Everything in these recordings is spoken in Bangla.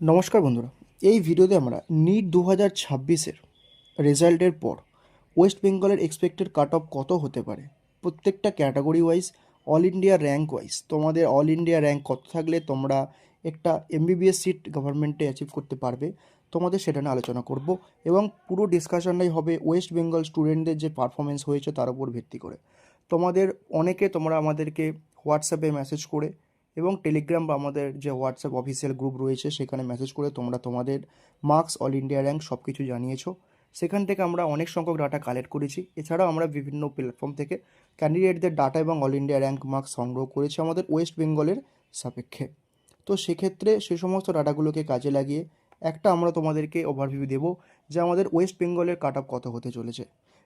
নমস্কার বন্ধুরা, এই ভিডিওতে আমরা নিট 2026-এর রেজাল্টের পর ওয়েস্ট বেঙ্গলের এক্সপেক্টেড কাট অফ কত হতে পারে, প্রত্যেকটা category wise, all India rank wise তোমাদের অল ইন্ডিয়া র্যাঙ্ক কত থাকলে তোমরা একটা এমবিবিএস সিট গভর্নমেন্টে অ্যাচিভ করতে পারবে, তোমাদের সেটা নিয়ে আলোচনা করব। এবং পুরো ডিসকাশনটাই হবে ওয়েস্ট বেঙ্গল স্টুডেন্টদের যে পারফরমেন্স হয়েছে তার উপর ভিত্তি করে। তোমরা আমাদেরকে হোয়াটসঅ্যাপে মেসেজ করে এবং টেলিগ্রাম বা আমাদের যে হোয়াটসঅ্যাপ অফিসিয়াল গ্রুপ রয়েছে সেখানে মেসেজ করে তোমরা তোমাদের মার্কস, অল ইন্ডিয়া র্যাঙ্ক সব কিছু জানিয়েছো। সেখান থেকে আমরা অনেক সংখ্যক ডাটা কালেক্ট করেছি। এছাড়াও আমরা বিভিন্ন প্ল্যাটফর্ম থেকে ক্যান্ডিডেটদের ডাটা এবং অল ইন্ডিয়া র্যাঙ্ক মার্কস সংগ্রহ করেছি আমাদের ওয়েস্ট বেঙ্গলের সাপেক্ষে। তো সেক্ষেত্রে সে সমস্ত ডাটাগুলোকে কাজে লাগিয়ে একটা আমরা তোমাদেরকে ওভারভিউ দেব যে আমাদের ওয়েস্ট বেঙ্গলের কাট অফ কত হতে চলেছে।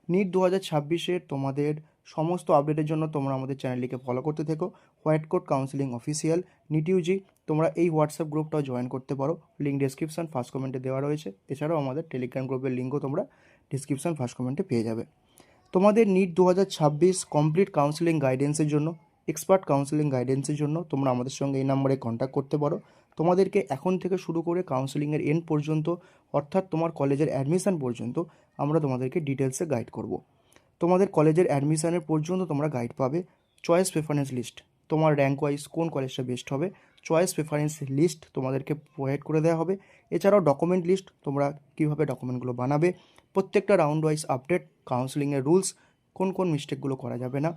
নিট 2026-এর তোমাদের সমস্ত আপডেটের জন্য তোমরা আমাদের চ্যানেলটিকে ফলো করতে থেকো। White coat counselling official NEET UG, তোমরা এই হোয়াটসঅ্যাপ গ্রুপটাও জয়েন করতে পারো, লিঙ্ক ডেসক্রিপশন ফার্স্ট কমেন্টে দেওয়া রয়েছে। এছাড়াও আমাদের টেলিগ্রাম গ্রুপের লিঙ্কও তোমরা ডিসক্রিপশন ফার্স্ট কমেন্টে পেয়ে যাবে। তোমাদের নিট 2026 কমপ্লিট কাউন্সিলিং গাইডেন্সের জন্য, এক্সপার্ট কাউন্সিলিং গাইডেন্সের জন্য তোমরা আমাদের সঙ্গে এই নাম্বারে কন্ট্যাক্ট করতে পারো। তোমাদেরকে এখন থেকে শুরু করে কাউন্সিলিংয়ের এন্ড পর্যন্ত, অর্থাৎ তোমার কলেজের অ্যাডমিশন পর্যন্ত আমরা তোমাদেরকে ডিটেলসে গাইড করব। তোমাদের কলেজের অ্যাডমিশনের পর্যন্ত তোমরা গাইড পাবে। চয়েস প্রেফারেন্স লিস্ট, তোমার র্যাঙ্ক ওয়াইজ কোন কলেজটা বেস্ট হবে, চয়েস প্রেফারেন্স লিস্ট তোমাদেরকে প্রোভাইড করে দেওয়া হবে। এছাড়াও ডকুমেন্ট লিস্ট, তোমরা কীভাবে ডকুমেন্টগুলো বানাবে, প্রত্যেকটা রাউন্ড ওয়াইজ আপডেট, কাউন্সিলিংয়ের রুলস, কোন কোন মিস্টেকগুলো করা যাবে না,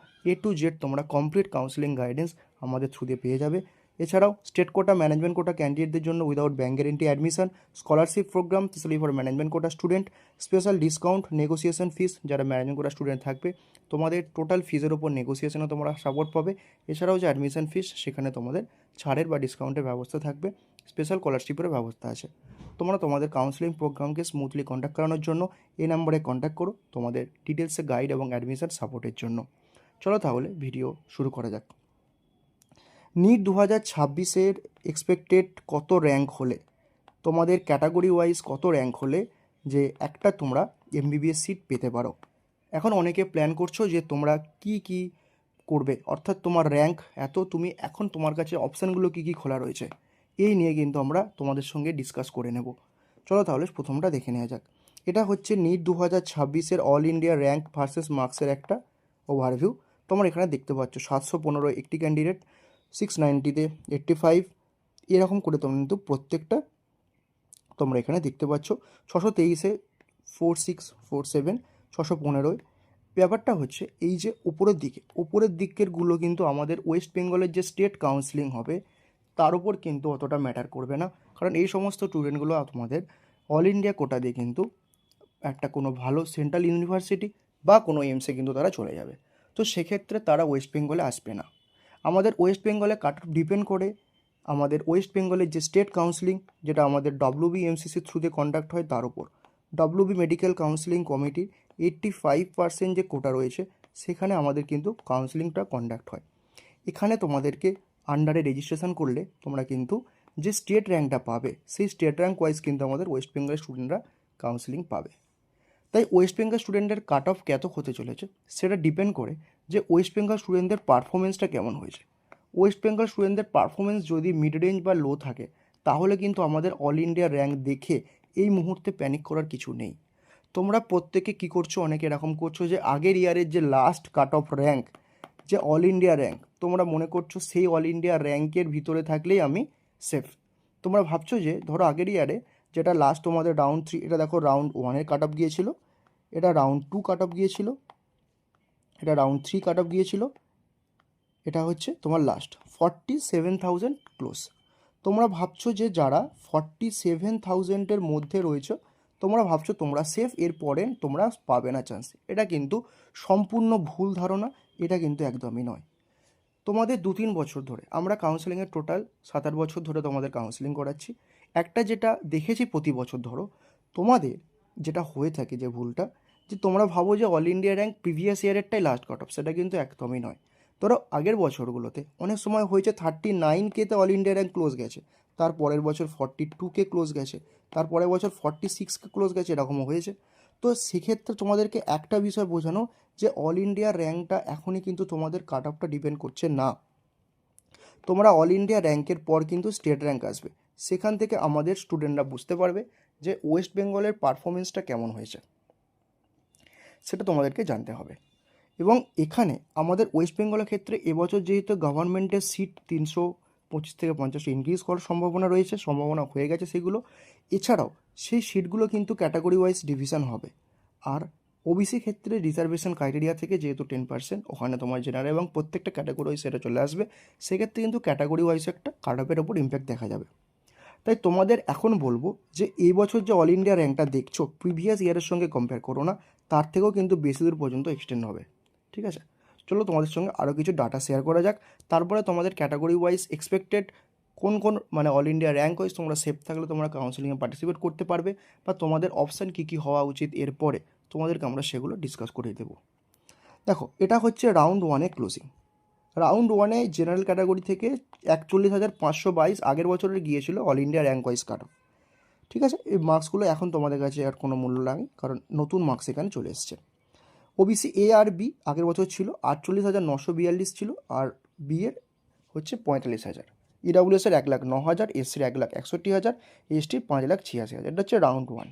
টু জেড তোমরা কমপ্লিট কাউন্সিলিং গাইডেন্স আমাদের থ্রু দিয়ে পেয়ে যাবে। এছাড়াও স্টেট কোটা, ম্যানেজমেন্ট কোটা ক্যান্ডিডেটদের জন্য without bank guarantee admission, scholarship programme specially for management quota student, special discount, negotiation fees, যারা ম্যানেজমেন্ট কোটা স্টুডেন্ট থাকবে তোমাদের টোটাল ফিজের ওপর নেগোসিয়েশনও তোমরা সাপোর্ট পাবে। এছাড়াও যে অ্যাডমিশন ফিস সেখানে তোমাদের ছাড়ের বা ডিসকাউন্টের ব্যবস্থা থাকবে, স্পেশাল স্কলারশিপের ব্যবস্থা আছে। তোমরা তোমাদের কাউন্সিলিং প্রোগ্রামকে স্মুথলি কন্ডাক্ট করানোর জন্য এই নাম্বারে কন্ট্যাক্ট করো তোমাদের ডিটেলসে গাইড এবং অ্যাডমিশন সাপোর্টের জন্য। চলো তাহলে ভিডিও শুরু করা যাক। নিট 2026-এর এক্সপেক্টেড কত র্যাঙ্ক হলে, তোমাদের ক্যাটাগরি ওয়াইজ কত র্যাঙ্ক হলে যে একটা তোমরা এমবিবিএস সিট পেতে পারো। এখন অনেকে প্ল্যান করছো যে তোমরা কি কি করবে, অর্থাৎ তোমার র্যাঙ্ক এত, তুমি এখন তোমার কাছে অপশানগুলো কী কী খোলা রয়েছে, এই নিয়ে কিন্তু আমরা তোমাদের সঙ্গে ডিসকাস করে নেব। চলো তাহলে প্রথমটা দেখে নেওয়া যাক। এটা হচ্ছে নিট 2026-এর অল ইন্ডিয়া র্যাঙ্ক ভার্সেস মার্কসের একটা ওভারভিউ। তোমরা এখানে দেখতে পাচ্ছ 715 একটি ক্যান্ডিডেট, 690-তে 85, এরকম করে তোমরা কিন্তু প্রত্যেকটা তোমরা এখানে দেখতে পাচ্ছ। 623-এ 4647, 615-য়। ব্যাপারটা হচ্ছে এই যে উপরের দিকেরগুলো কিন্তু আমাদের ওয়েস্ট বেঙ্গলের যে স্টেট কাউন্সিলিং হবে তার উপর কিন্তু অতটা ম্যাটার করবে না, কারণ এই সমস্ত স্টুডেন্টগুলো তোমাদের অল ইন্ডিয়া কোটা দিয়ে কিন্তু একটা কোনো ভালো সেন্ট্রাল ইউনিভার্সিটি বা কোনো এইমসে কিন্তু তারা চলে যাবে। তো সেক্ষেত্রে তারা ওয়েস্ট বেঙ্গলে আসবে না। আমাদের ওয়েস্ট বেঙ্গলে কাট অফ ডিপেন্ড করে আমাদের ওয়েস্ট বেঙ্গলের যে স্টেট কাউন্সিলিং, যেটা আমাদের WBMCC থ্রুতে কন্ডাক্ট হয় তার উপর। WB মেডিকেল কাউন্সিলিং কমিটির 85% যে কোটা রয়েছে সেখানে আমাদের কিন্তু কাউন্সিলিংটা কন্ডাক্ট হয়। এখানে তোমাদেরকে আন্ডারে রেজিস্ট্রেশন করলে তোমরা কিন্তু যে স্টেট র্যাঙ্কটা পাবে সেই স্টেট র্যাঙ্ক ওয়াইজ কিন্তু আমাদের ওয়েস্ট বেঙ্গলের স্টুডেন্টরা কাউন্সিলিং পাবে। তাই ওয়েস্ট বেঙ্গল স্টুডেন্টের কাট অফ কত হতে চলেছে সেটা ডিপেন্ড করে যে ওয়েস্ট বেঙ্গল স্টুডেন্টদের পারফরমেন্সটা কেমন হয়েছে। ওয়েস্ট বেঙ্গল স্টুডেন্টদের পারফরমেন্স যদি মিড রেঞ্জ বা লো থাকে তাহলে কিন্তু আমাদের অল ইন্ডিয়া র্যাঙ্ক দেখে এই মুহূর্তে প্যানিক করার কিছু নেই। তোমরা প্রত্যেকে কী করছো, অনেকে এরকম করছো যে আগের ইয়ারের যে লাস্ট কাট অফ র্যাঙ্ক, যে অল ইন্ডিয়া র্যাঙ্ক, তোমরা মনে করছো সেই অল ইন্ডিয়া র্যাঙ্কের ভিতরে থাকলেই আমি সেফ। তোমরা ভাবছো যে ধরো আগের ইয়ারে যেটা লাস্ট তোমাদের রাউন্ড 3, এটা দেখো রাউন্ড 1-এর কাট অফ গিয়েছিল, এটা রাউন্ড 2 কাট অফ গিয়েছিল, এটা রাউন্ড 3 কাট অফ গিয়েছিল, এটা হচ্ছে তোমার লাস্ট 47,000 ক্লোজ। তোমরা ভাবছো যে যারা 47,000-এর মধ্যে রয়েছে তোমরা ভাবছো তোমরা সেফ, এর পরে তোমরা পাবে না চান্স। এটা কিন্তু সম্পূর্ণ ভুল ধারণা, এটা কিন্তু একদমই নয়। তোমাদের 2-3 বছর ধরে আমরা কাউন্সেলিংয়ের টোটাল 7-8 বছর ধরে তোমাদের কাউন্সেলিং করাচ্ছি। একটা যেটা দেখেছি প্রতি বছর ধরো তোমাদের যেটা হয়ে থাকে যে ভুলটা, যে তোমরা ভাবো যে অল ইন্ডিয়া র্যাঙ্ক প্রিভিয়াস ইয়ারেরটাই লাস্ট কাট অফ, সেটা কিন্তু একদমই নয়। ধরো আগের বছরগুলোতে অনেক সময় হয়েছে 39K-তে অল ইন্ডিয়া র্যাঙ্ক ক্লোজ গেছে, তার পরের বছর 42K ক্লোজ গেছে, তারপরের বছর 46K ক্লোজ গেছে, এরকমও হয়েছে। তো সেক্ষেত্রে তোমাদেরকে একটা বিষয় বোঝানো যে অল ইন্ডিয়া র্যাঙ্কটা এখনই কিন্তু তোমাদের কাট অফটা ডিপেন্ড করছে না। তোমরা অল ইন্ডিয়া র্যাঙ্কের পর কিন্তু স্টেট র্যাঙ্ক আসবে। সেখান থেকে আমাদের স্টুডেন্টরা বুঝতে পারবে যে ওয়েস্ট বেঙ্গলের পারফরমেন্সটা কেমন হয়েছে, সেটা তোমাদেরকে জানতে হবে। এবং এখানে আমাদের ওয়েস্ট বেঙ্গলের ক্ষেত্রে এবছর যেহেতু গভর্নমেন্টের সিট 325 থেকে 50 ইনক্রিজ করার সম্ভাবনা রয়েছে, সম্ভাবনা হয়ে গেছে সেগুলো, এছাড়াও সেই সিটগুলো কিন্তু ক্যাটাগরি ওয়াইজ ডিভিশন হবে। আর ওবিসি ক্ষেত্রে রিজার্ভেশন ক্রাইটেরিয়া থেকে যেহেতু 10%, ওখানে তোমার জেনারেল এবং প্রত্যেকটা ক্যাটাগরি ওয়াইজ সেটা চলে আসবে, সেক্ষেত্রে কিন্তু ক্যাটাগরি ওয়াইজ একটা কাট অফের ওপর ইম্প্যাক্ট দেখা যাবে। তাই তোমাদের এখন বলবো যে এই বছর যে অল ইন্ডিয়া র্যাঙ্কটা দেখছো প্রিভিয়াস ইয়ারের সঙ্গে কম্পেয়ার করো না, তার থেকেও কিন্তু বেশি দূর পর্যন্ত এক্সটেন্ড হবে। ঠিক আছে, চলো তোমাদের সঙ্গে আরও কিছু ডাটা শেয়ার করা যাক, তারপরে তোমাদের ক্যাটাগরি ওয়াইজ এক্সপেক্টেড কোন কোন মানে অল ইন্ডিয়া র্যাঙ্ক ওয়াইজ তোমরা সেফ থাকলে তোমরা কাউন্সিলিংয়ে পার্টিসিপেট করতে পারবে, বা তোমাদের অপশান কী কী হওয়া উচিত এরপরে তোমাদেরকে আমরা সেগুলো ডিসকাস করে দেবো। দেখো, এটা হচ্ছে রাউন্ড 1-এ ক্লোজিং। রাউন্ড 1-এ জেনারেল ক্যাটাগরি থেকে 41,522 আগের বছরের গিয়েছিল all India rank wise cut off. ঠিক আছে, এই মার্কসগুলো এখন তোমাদের কাছে আর কোনো মূল্য নেই, কারণ নতুন মার্কস এখানে চলে এসছে। ওবিসি এ আর বি আগের বছর ছিল 48,942 ছিল, আর বি এর হচ্ছে 45,000, ইডাব্লিউএস এর 1,09,000, এসসির 1,61,000, এসটির 5,86,000। এটা হচ্ছে রাউন্ড 1।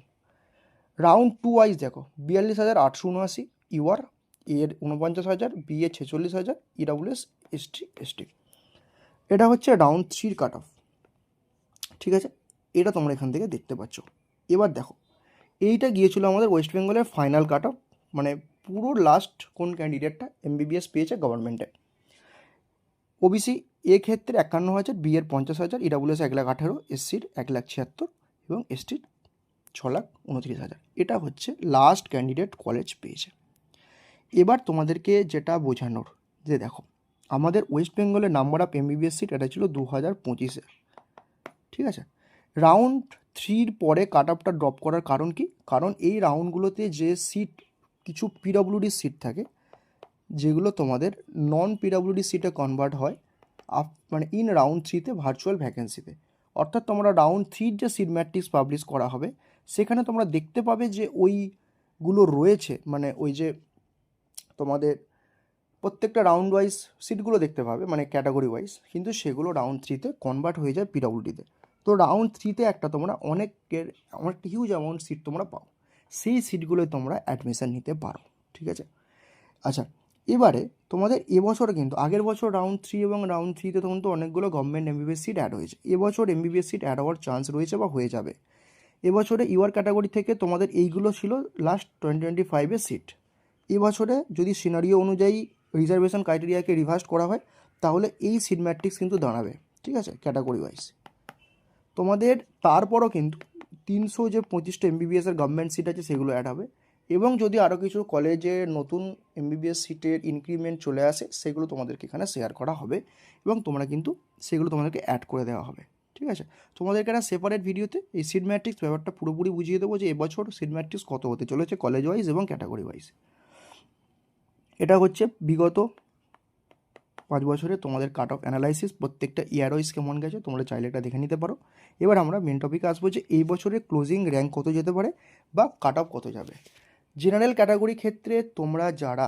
রাউন্ড 2 ওয়াইজ দেখো, 42,879 ইউআর, এর 49,000, বি এর 46,000, ইডাব্লিউএস, এসটি। এটা হচ্ছে রাউন্ড 3-র কাট অফ। ঠিক আছে, এটা তোমরা এখান থেকে দেখতে পাচ্ছ। এবার দেখো, এইটা গিয়েছিল আমাদের ওয়েস্ট বেঙ্গলের ফাইনাল কাট অফ, মানে পুরো লাস্ট কোন ক্যান্ডিডেটটা এমবিবিএস পেয়েছে গভর্নমেন্টে। ওবিসি এ ক্ষেত্রে 51,000, বি এর 50,000, ইডাব্লিউএস 1,18,000, এসসির 1,76,000 এবং এসটির 6,29,000। এটা হচ্ছে লাস্ট ক্যান্ডিডেট কলেজ পেয়েছে। এবার তোমাদেরকে যেটা বোঝানোর, যে দেখো আমাদের ওয়েস্ট বেঙ্গলের নাম্বার অফ এমবিবিএস সিট এটা ছিল 2025-এ। ঠিক আছে, রাউন্ড 3-র পরে কাট অফটা ড্রপ করার কারণ কি? কারণ এই রাউন্ডগুলোতে যে সিট, কিছু পিডব্লিউডি সিট থাকে যেগুলো তোমাদের নন পিডব্লিউডি সিটে কনভার্ট হয় মানে ইন রাউন্ড 3-তে ভার্চুয়াল ভ্যাকেন্সিতে। অর্থাৎ তোমরা রাউন্ড 3-র যে সিট ম্যাট্রিক্স পাবলিশ করা হবে সেখানে তোমরা দেখতে পাবে যে ওইগুলো রয়েছে, মানে ওই যে তোমাদের প্রত্যেকটা রাউন্ড ওয়াইজ সিটগুলো দেখতে পাবে মানে ক্যাটাগরি ওয়াইজ, কিন্তু সেগুলো রাউন্ড 3-তে কনভার্ট হয়ে যায় পিডব্লিউডিতে। তো রাউন্ড 3-তে একটা তোমরা অনেকটা হিউজ অ্যামাউন্ট সিট তোমরা পাও, সেই সিটগুলোয় তোমরা অ্যাডমিশান নিতে পারো। ঠিক আছে, আচ্ছা এবারে তোমাদের এবছর কিন্তু আগের বছর রাউন্ড 3 এবং রাউন্ড 3-তে তখন তো অনেকগুলো গভর্নমেন্ট এমবিবিএস সিট অ্যাড হয়েছে, এবছর এমবিবিএস সিট অ্যাড হওয়ার চান্স রয়েছে বা হয়ে যাবে। এবছরে ইউআর ক্যাটাগরি থেকে তোমাদের এইগুলো ছিল লাস্ট 2025-এর সিট। এবছরে যদি সিনারিও অনুযায়ী রিজার্ভেশন ক্রাইটেরিয়াকে রিভার্স করা হয় তাহলে এই সিট ম্যাট্রিক্স কিন্তু দাঁড়াবে। ঠিক আছে, ক্যাটাগরি ওয়াইজ তোমাদের তারপরও কিন্তু 325টা এমবিবিএসের গভর্নমেন্ট সিট আছে সেগুলো অ্যাড হবে, এবং যদি আরও কিছু কলেজে নতুন এমবিবিএস সিটের ইনক্রিমেন্ট চলে আসে সেগুলো তোমাদেরকে এখানে শেয়ার করা হবে এবং তোমরা কিন্তু সেগুলো তোমাদেরকে অ্যাড করে দেওয়া হবে। ঠিক আছে, তোমাদেরকে একটা সেপারেট ভিডিওতে এই সিট ম্যাট্রিক্স ব্যাপারটা পুরোপুরি বুঝিয়ে দেবো যে এবছর সিট ম্যাট্রিক্স কত হতে চলেছে কলেজ ওয়াইজ এবং ক্যাটাগরি ওয়াইজ। এটা হচ্ছে বিগত 5 বছরে তোমাদের কাট অফ অ্যানালাইসিস, প্রত্যেকটা ইয়ার ওয়াইজ কেমন গেছে তোমরা চাইলে এটা দেখে নিতে পারো। এবার আমরা মেন টপিকে আসবো যে এই বছরে ক্লোজিং র্যাঙ্ক কত যেতে পারে বা কাট অফ কত যাবে। জেনারেল ক্যাটাগরি ক্ষেত্রে তোমরা যারা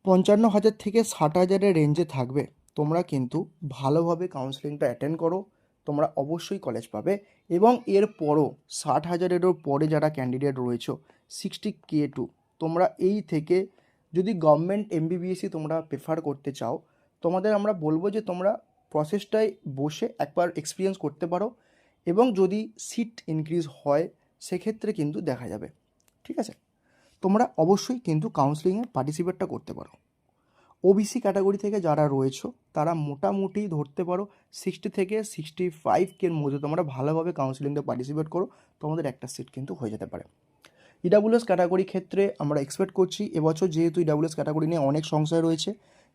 55,000 থেকে 60,000-এর রেঞ্জে থাকবে তোমরা কিন্তু ভালোভাবে কাউন্সেলিংটা অ্যাটেন্ড করো, তোমরা অবশ্যই কলেজ পাবে। এবং এরপরও 60,000-এরও পরে যারা ক্যান্ডিডেট রয়েছে 60K তোমরা এই থেকে যদি গভর্নমেন্ট এমবিবিএসই তোমরা প্রেফার করতে চাও, তোমাদের আমরা বলবো যে তোমরা প্রসেসটায় বসে একবার এক্সপিরিয়েন্স করতে পারো, এবং যদি সিট ইনক্রিজ হয় সেক্ষেত্রে কিন্তু দেখা যাবে। ঠিক আছে, তোমরা অবশ্যই কিন্তু কাউন্সেলিংয়ে পার্টিসিপেটটা করতে পারো। ওবিসি ক্যাটাগরি থেকে যারা রয়েছে তারা মোটামুটি ধরতে পারো 60 থেকে 65K-র মধ্যে তোমরা ভালোভাবে কাউন্সেলিংয়ে পার্টিসিপেট করো, তোমাদের একটা সিট কিন্তু হয়ে যেতে পারে। ইডাব্লিউএস ক্যাটাগরি ক্ষেত্রে আমরা এক্সপেক্ট করছি এবছর যেহেতু ইডাব্লিউএস ক্যাটাগরি নিয়ে অনেক সংশয় রয়েছে,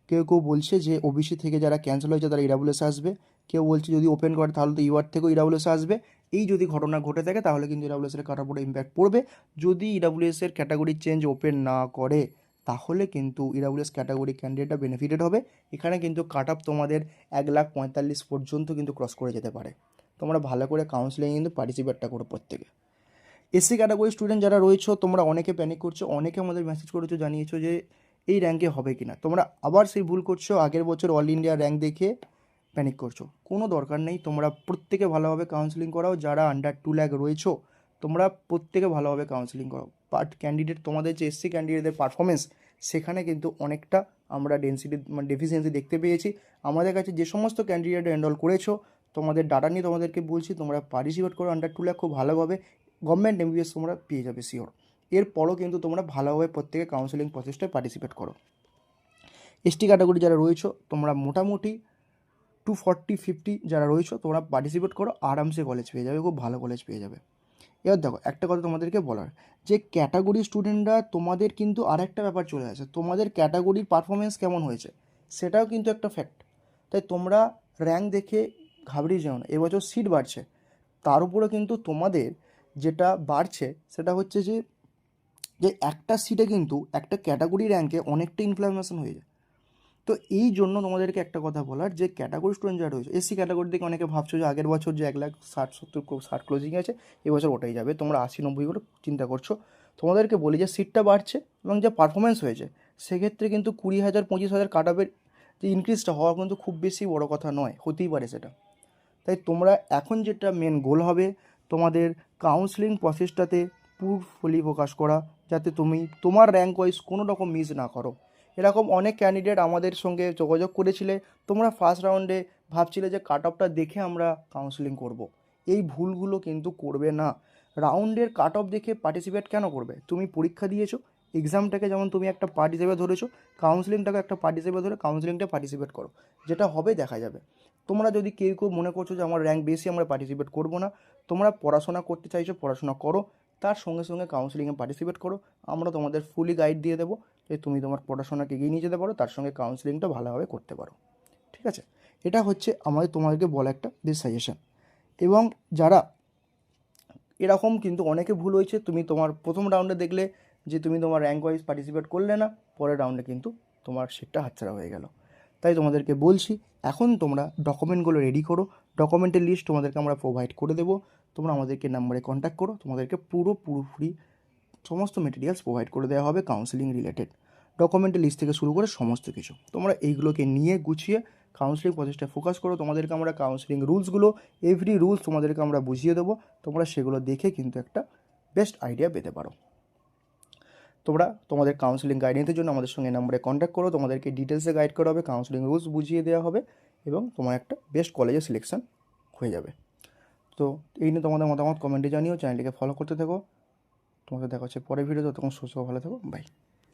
কেউ কেউ বলছে যে ওবিসি থেকে যারা ক্যান্সেল হয়েছে তারা ইডাব্লিউএস আসবে, কেউ বলছে যদি ওপেন করে তাহলে তো ইউআর থেকেও ইডাব্লিউএস আসবে। এই যদি ঘটনা ঘটে থাকে তাহলে কিন্তু ইডাব্লিউএসের কাট অফে ইম্প্যাক্ট পড়বে। যদি ইডাব্লিউএসের ক্যাটাগরি চেঞ্জ ওপেন না করে তাহলে কিন্তু ইডাব্লিউএস ক্যাটাগরি ক্যান্ডিডেটটা বেনিফিটেড হবে। এখানে কিন্তু কাট অফ তোমাদের 1,45,000 পর্যন্ত কিন্তু ক্রস করে যেতে পারে। তোমরা ভালো করে কাউন্সেলিংয়ে কিন্তু পার্টিসিপেটটা করো প্রত্যেকে। এসসি ক্যাটাগরি স্টুডেন্ট যারা রয়েছে তোমরা অনেকে প্যানিক করছো, অনেকে আমাদের মেসেজ করেছো, জানিয়েছো যে এই র্যাঙ্কে হবে কি না। তোমরা আবার সেই ভুল করছো, আগের বছর অল ইন্ডিয়া র্যাঙ্ক দেখে প্যানিক করছো, কোনো দরকার নেই। তোমরা প্রত্যেকে ভালোভাবে কাউন্সেলিং করাও, যারা আন্ডার 2 লাখ রয়েছো তোমরা প্রত্যেকে ভালোভাবে কাউন্সেলিং করাও। বাট ক্যান্ডিডেট, তোমাদের যে এসসি ক্যান্ডিডেটদের পারফরমেন্স, সেখানে কিন্তু অনেকটা আমরা ডেন্সিটি মানে ডেফিসিয়েন্সি দেখতে পেয়েছি। আমাদের কাছে যে সমস্ত ক্যান্ডিডেট এনরোল করেছো, তোমাদের ডাটা নিয়ে তোমাদেরকে বলছি, তোমরা পার্টিসিপেট করো আন্ডার 2 লাখ খুব ভালোভাবে, গভর্নমেন্ট এমবিবিএস তোমরা পেয়ে যাবে শিওর। এরপরও কিন্তু তোমরা ভালোভাবে প্রত্যেকে কাউন্সেলিং প্রসেসটায় পার্টিসিপেট করো। এসটি ক্যাটাগরি যারা রয়েছো তোমরা মোটামুটি 240-50 যারা রয়েছো তোমরা পার্টিসিপেট করো, আরামসে কলেজ পেয়ে যাবে, খুব ভালো কলেজ পেয়ে যাবে। এবার দেখো একটা কথা তোমাদেরকে বলার, যে ক্যাটাগরি স্টুডেন্টরা তোমাদের কিন্তু আর একটা ব্যাপার চলে আসে, তোমাদের ক্যাটাগরির পারফরমেন্স কেমন হয়েছে সেটাও কিন্তু একটা ফ্যাক্ট। তাই তোমরা র্যাঙ্ক দেখে ঘাবড়িয়ে যেও না, এবছর সিট বাড়ছে, তার উপরে কিন্তু তোমাদের যেটা বাড়ছে সেটা হচ্ছে যে যে একটা সিটে কিন্তু একটা ক্যাটাগরি র্যাঙ্কে অনেকটা ইনফ্লামেশন হয়ে যায়। তো এই জন্য তোমাদেরকে একটা কথা বলার, যে ক্যাটাগরি স্টুডেন্ট যারা রয়েছে, এসসি ক্যাটাগরি থেকে অনেকে ভাবছো যে আগের বছর যে 1,60,70,60 ক্লোজিং আছে এবছর ওটাই যাবে, তোমরা 80-90 করে চিন্তা করছো। তোমাদেরকে বলি যে সিটটা বাড়ছে এবং যা পারফরমেন্স হয়েছে সেক্ষেত্রে কিন্তু 20,000-25,000 কাট অফের যে ইনক্রিজটা হওয়া কিন্তু খুব বেশি বড় কথা নয়, হতেই পারে সেটা। তাই তোমরা এখন যেটা মেন গোল হবে তোমাদের কাউন্সেলিং প্রসেসটাতে ফুলি ফোকাস করা, যাতে তুমি তোমার র্যাঙ্ক ওয়াইজ কোনো রকম মিস না করো। এরকম অনেক ক্যান্ডিডেট আমাদের সঙ্গে যোগাযোগ করেছিলে, তোমরা ফার্স্ট রাউন্ডে ভাবছিলে যে কাট অফটা দেখে আমরা কাউন্সেলিং করব। এই ভুলগুলো কিন্তু করবে না। রাউন্ডের কাট অফ দেখে পার্টিসিপেট কেন করবে? তুমি পরীক্ষা দিয়েছো, এক্সামটাকে যেমন তুমি একটা পার্ট হিসেবে ধরেছো, কাউন্সেলিংটাকে একটা পার্ট হিসেবে ধরে কাউন্সেলিংটা পার্টিসিপেট করো, যেটা হবে দেখা যাবে। তোমরা যদি কেউ কেউ মনে করছো যে আমার র্যাঙ্ক বেশি আমরা পার্টিসিপেট করবো না, তোমরা পড়াশোনা করতে চাইছো পড়াশোনা করো, তার সঙ্গে সঙ্গে কাউন্সেলিংয়ে পার্টিসিপেট করো। আমরা তোমাদের ফুলি গাইড দিয়ে দেবো যে তুমি তোমার পড়াশোনাকে এগিয়ে নিয়ে যেতে পারো, তার সঙ্গে কাউন্সেলিংটা ভালোভাবে করতে পারো। ঠিক আছে, এটা হচ্ছে আমাদের তোমাদেরকে বলা একটা বেস্ট সাজেশন। এবং যারা এরকম কিন্তু অনেকে ভুল হয়েছে, তুমি তোমার প্রথম রাউন্ডে দেখলে যে তুমি তোমার র্যাঙ্ক ওয়াইজ পার্টিসিপেট করলে না, পরের রাউন্ডে কিন্তু তোমার সিটটা হাতছাড়া হয়ে গেল। তাই তোমাদেরকে বলছি এখন তোমরা ডকুমেন্টগুলো রেডি করো, ডকুমেন্টের লিস্ট তোমাদেরকে আমরা প্রোভাইড করে দেবো, তোমরা আমাদেরকে নাম্বারে কন্ট্যাক্ট করো, তোমাদেরকে পুরোপুরি সমস্ত মেটেরিয়ালস প্রোভাইড করে দেওয়া হবে কাউন্সেলিং রিলেটেড, ডকুমেন্টের লিস্ট থেকে শুরু করে সমস্ত কিছু। তোমরা এইগুলোকে নিয়ে গুছিয়ে কাউন্সেলিং প্রসেসটা ফোকাস করো। তোমাদেরকে আমরা কাউন্সেলিং রুলসগুলো, এভরি রুলস তোমাদেরকে আমরা বুঝিয়ে দেবো, তোমরা সেগুলো দেখে কিন্তু একটা বেস্ট আইডিয়া পেতে পারো। তোমরা তোমাদের কাউন্সেলিং গাইডেন্সের জন্য আমাদের সঙ্গে নাম্বারে কন্ট্যাক্ট করো, তোমাদেরকে ডিটেলসে গাইড করা হবে, কাউন্সেলিং রুলস বুঝিয়ে দেওয়া হবে এবং তোমার একটা বেস্ট কলেজে সিলেকশন হয়ে যাবে। তো এই নিয়ে তোমাদের মতামত কমেন্টে জানিও, চ্যানেলটিকে ফলো করতে থাকো। তোমাদের দেখা হচ্ছে পরের ভিডিও, ততক্ষণ সুস্থ ভালো থাকো, বাই।